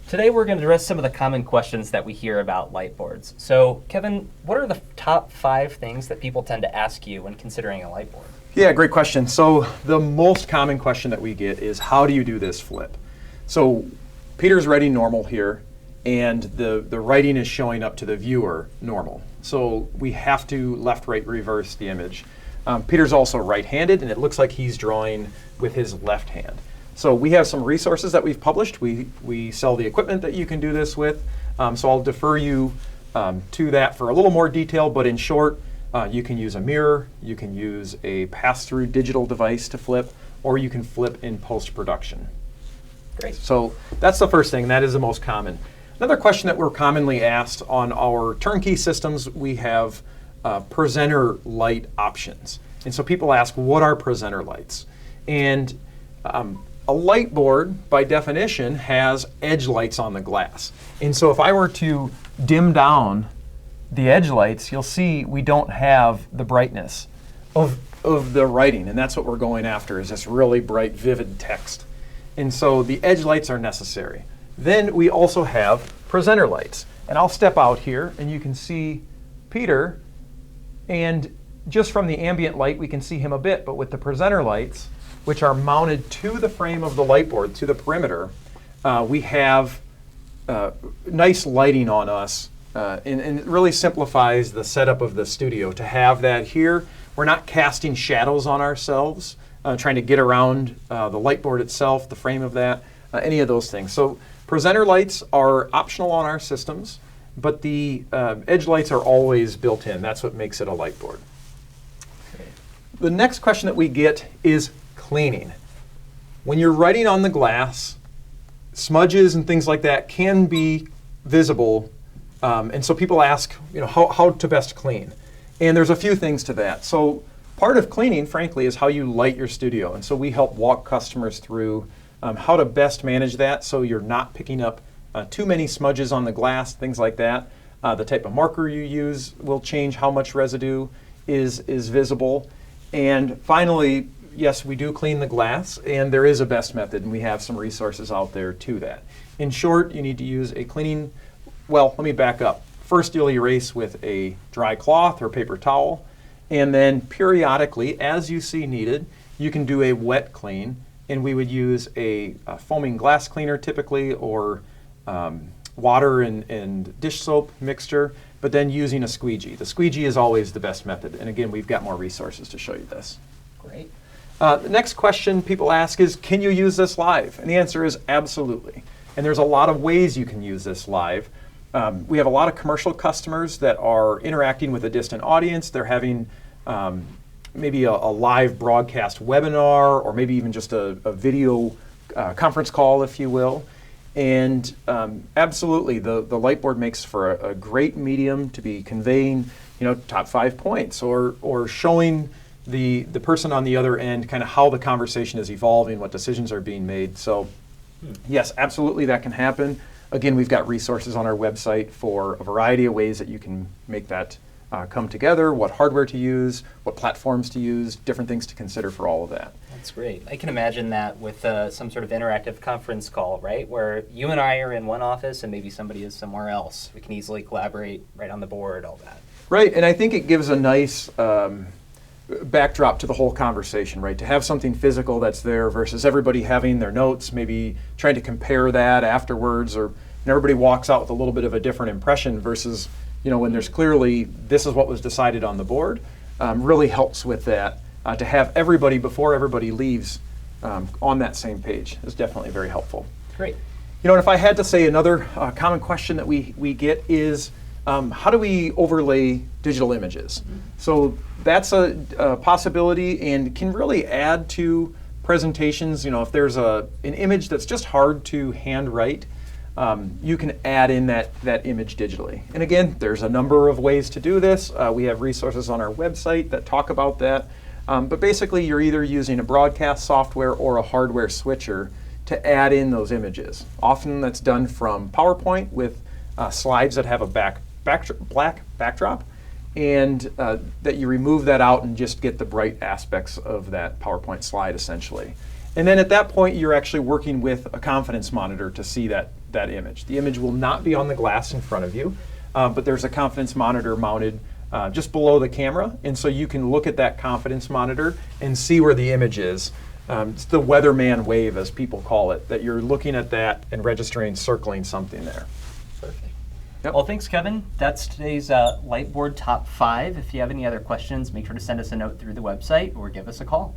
Today we're going to address some of the common questions that we hear about lightboards. So Kevin, what are the top 5 things that people tend to ask you when considering a lightboard? Yeah, great question. So the most common question that we get is, how do you do this flip? So Peter's writing normal here, and the writing is showing up to the viewer normal. So we have to left-right reverse the image. Peter's also right-handed, and it looks like he's drawing with his left hand. So we have some resources that we've published. We sell the equipment that you can do this with. So I'll defer you to that for a little more detail, but in short, you can use a mirror, you can use a pass-through digital device to flip, or you can flip in post-production. Great. So that's the first thing, that is the most common. Another question that we're commonly asked on our turnkey systems, we have presenter light options. And so people ask, what are presenter lights? And a light board, by definition, has edge lights on the glass. And so if I were to dim down the edge lights, you'll see we don't have the brightness of the writing. And that's what we're going after, is this really bright, vivid text. And so the edge lights are necessary. Then we also have presenter lights. And I'll step out here, and you can see Peter. And just from the ambient light, we can see him a bit. But with the presenter lights, which are mounted to the frame of the lightboard, to the perimeter, we have nice lighting on us, and it really simplifies the setup of the studio. To have that here, we're not casting shadows on ourselves, trying to get around the lightboard itself, the frame of that, any of those things. So presenter lights are optional on our systems, but the edge lights are always built in. That's what makes it a lightboard. The next question that we get is cleaning. When you're writing on the glass, smudges and things like that can be visible, and so people ask, how to best clean. And there's a few things to that. So part of cleaning, frankly, is how you light your studio. And so we help walk customers through how to best manage that so you're not picking up too many smudges on the glass, things like that. The type of marker you use will change how much residue is visible. And finally, yes, we do clean the glass, and there is a best method, and we have some resources out there to that. In short, you need to use a cleaning, well, let me back up. First, you'll erase with a dry cloth or paper towel, and then periodically, as you see needed, you can do a wet clean, and we would use a foaming glass cleaner typically, or water and dish soap mixture, but then using a squeegee. The squeegee is always the best method, and again, we've got more resources to show you this. Great. The next question people ask is, can you use this live? And the answer is absolutely. And there's a lot of ways you can use this live. We have a lot of commercial customers that are interacting with a distant audience. They're having maybe a live broadcast webinar, or maybe even just a video conference call, if you will. And absolutely, the Lightboard makes for a great medium to be conveying, top 5 points, or showing the person on the other end kind of how the conversation is evolving, what decisions are being made. So yes, absolutely, that can happen. Again, we've got resources on our website for a variety of ways that you can make that come together, what hardware to use, what platforms to use, different things to consider for all of that. That's great. I can imagine that with some sort of interactive conference call, right? Where you and I are in one office and maybe somebody is somewhere else. We can easily collaborate right on the board, all that. Right, and I think it gives a nice backdrop to the whole conversation, right? To have something physical that's there versus everybody having their notes, maybe trying to compare that afterwards, or everybody walks out with a little bit of a different impression versus, when there's clearly, this is what was decided on the board, really helps with that. To have everybody, before everybody leaves, on that same page is definitely very helpful. Great. And if I had to say another common question that we get is, how do we overlay digital images? Mm-hmm. So that's a possibility and can really add to presentations. If there's an image that's just hard to handwrite, you can add in that image digitally. And again, there's a number of ways to do this. We have resources on our website that talk about that. But basically, you're either using a broadcast software or a hardware switcher to add in those images. Often that's done from PowerPoint with slides that have a black backdrop, and that you remove that out and just get the bright aspects of that PowerPoint slide, essentially. And then at that point, you're actually working with a confidence monitor to see that that image. The image will not be on the glass in front of you, but there's a confidence monitor mounted just below the camera, and so you can look at that confidence monitor and see where the image is. It's the weatherman wave, as people call it, that you're looking at that and registering, circling something there. Perfect. Yep. Well, thanks, Kevin. That's today's Lightboard Top 5. If you have any other questions, make sure to send us a note through the website or give us a call.